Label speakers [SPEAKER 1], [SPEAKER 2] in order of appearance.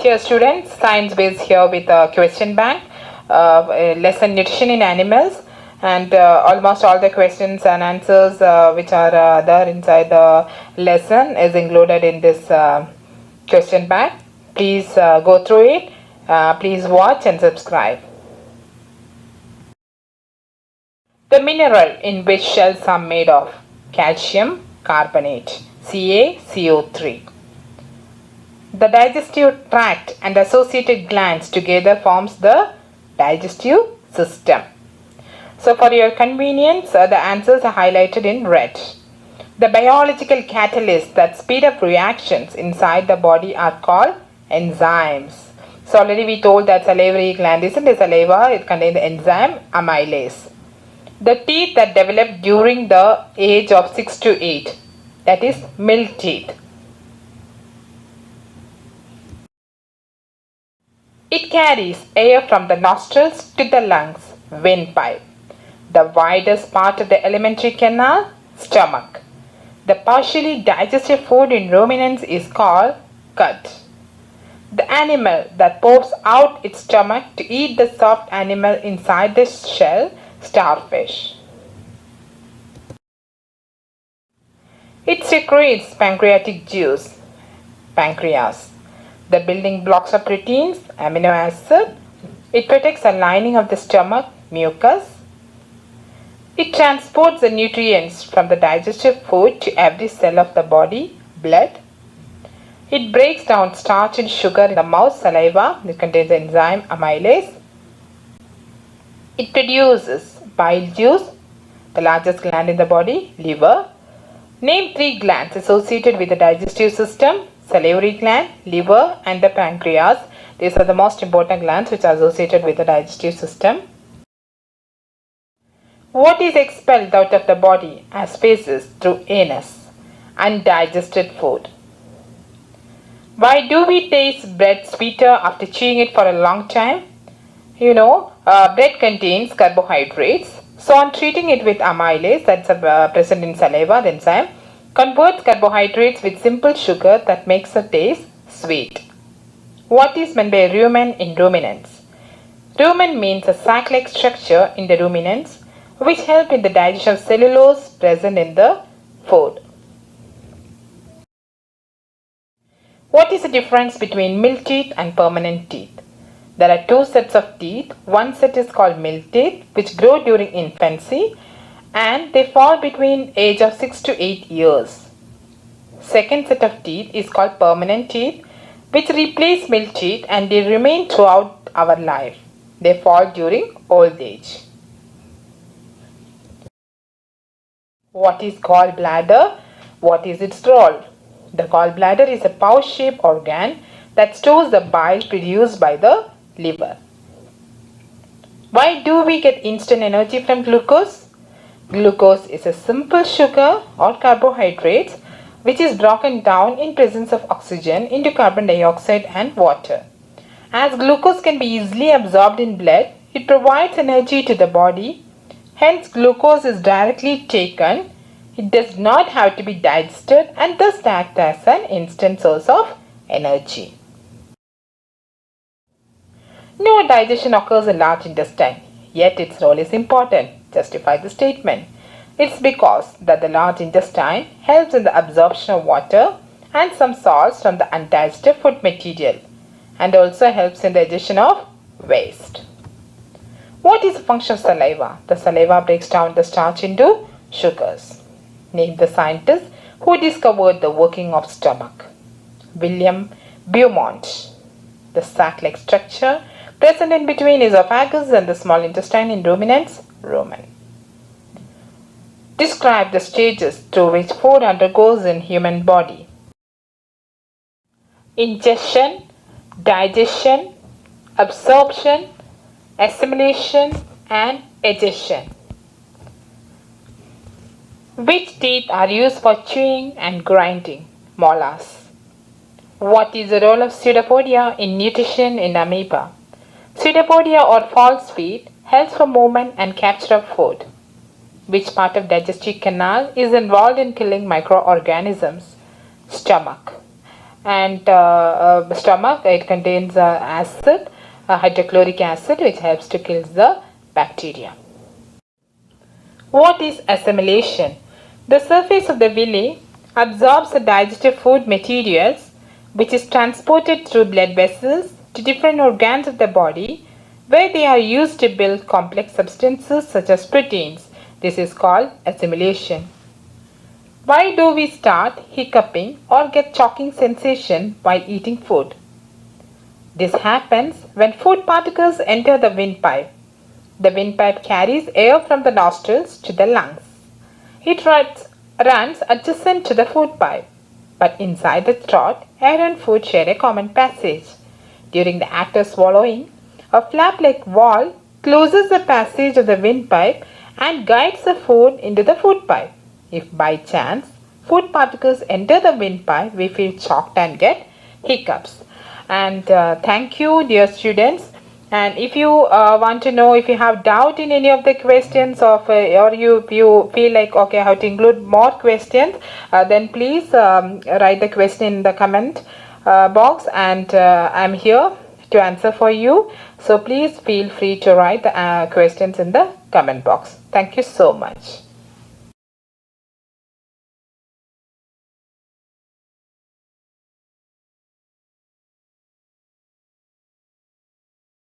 [SPEAKER 1] Dear students, Science Base here with a question bank, lesson nutrition in animals, and almost all the questions and answers which are there inside the lesson is included in this question bank. Please go through it. Please watch and subscribe. The mineral in which shells are made of: calcium carbonate, CaCO3. The digestive tract and associated glands together forms the digestive system. So for your convenience, the answers are highlighted in red. The biological catalysts that speed up reactions inside the body are called enzymes. So already we told that salivary gland isn't a saliva, it contains the enzyme amylase. The teeth that develop during the age of 6 to 8, that is milk teeth. It carries air from the nostrils to the lungs, windpipe. The widest part of the alimentary canal, stomach. The partially digested food in ruminants is called gut. The animal that pops out its stomach to eat the soft animal inside the shell, starfish. It secretes pancreatic juice, pancreas. The building blocks of proteins, amino acid. It protects the lining of the stomach, mucus. It transports the nutrients from the digestive food to every cell of the body, blood. It breaks down starch and sugar in the mouth, saliva. It contains the enzyme amylase. It produces bile juice, the largest gland in the body, liver. Name 3 glands associated with the digestive system: salivary gland, liver, and the pancreas. These are the most important glands which are associated with the digestive system. What is expelled out of the body as feces through anus? Undigested food. Why do we taste bread sweeter after chewing it for a long time? Bread contains carbohydrates. So on treating it with amylase, that's present in saliva, the enzyme converts carbohydrates with simple sugar that makes the taste sweet. What is meant by rumen in ruminants? Rumen means a sac-like structure in the ruminants which help in the digestion of cellulose present in the food. What is the difference between milk teeth and permanent teeth? There are 2 sets of teeth. One set is called milk teeth, which grow during infancy, and they fall between age of 6 to 8 years. Second set of teeth is called permanent teeth, which replace milk teeth and they remain throughout our life. They fall during old age. What is gallbladder? What is its role? The gallbladder is a pouch-shaped organ that stores the bile produced by the liver. Why do we get instant energy from glucose? Glucose is a simple sugar or carbohydrates which is broken down in presence of oxygen into carbon dioxide and water. As glucose can be easily absorbed in blood, it provides energy to the body. Hence, glucose is directly taken. It does not have to be digested and thus act as an instant source of energy. No digestion occurs in large intestine, yet its role is important. Justify the statement. It's because that the large intestine helps in the absorption of water and some salts from the undigested food material and also helps in the digestion of waste. What is the function of saliva? The saliva breaks down the starch into sugars. Name the scientist who discovered the working of stomach. William Beaumont. The sac-like structure present in between esophagus and the small intestine in ruminants, rumen. Describe the stages through which food undergoes in human body. Ingestion, digestion, absorption, assimilation, and egestion. Which teeth are used for chewing and grinding? Molars. What is the role of pseudopodia in nutrition in amoeba? Pseudopodia or false feet helps for movement and capture of food. Which part of digestive canal is involved in killing microorganisms? Stomach. and stomach, it contains acid, hydrochloric acid, which helps to kill the bacteria. What is assimilation? The surface of the villi absorbs the digestive food materials, which is transported through blood vessels to different organs of the body, where they are used to build complex substances such as proteins. This is called assimilation. Why do we start hiccuping or get choking sensation while eating food? This happens when food particles enter the windpipe. The windpipe carries air from the nostrils to the lungs. It runs adjacent to the food pipe, but inside the throat, air and food share a common passage. During the act of swallowing, a flap-like valve closes the passage of the windpipe and guides the food into the food pipe. If by chance food particles enter the windpipe, we feel choked and get hiccups. And thank you, dear students. And if you want to know, if you have doubt in any of the questions or you feel like, okay, I have to include more questions, then please write the question in the comment box, and I'm here to answer for you. So please feel free to write the questions in the comment box. Thank you so much.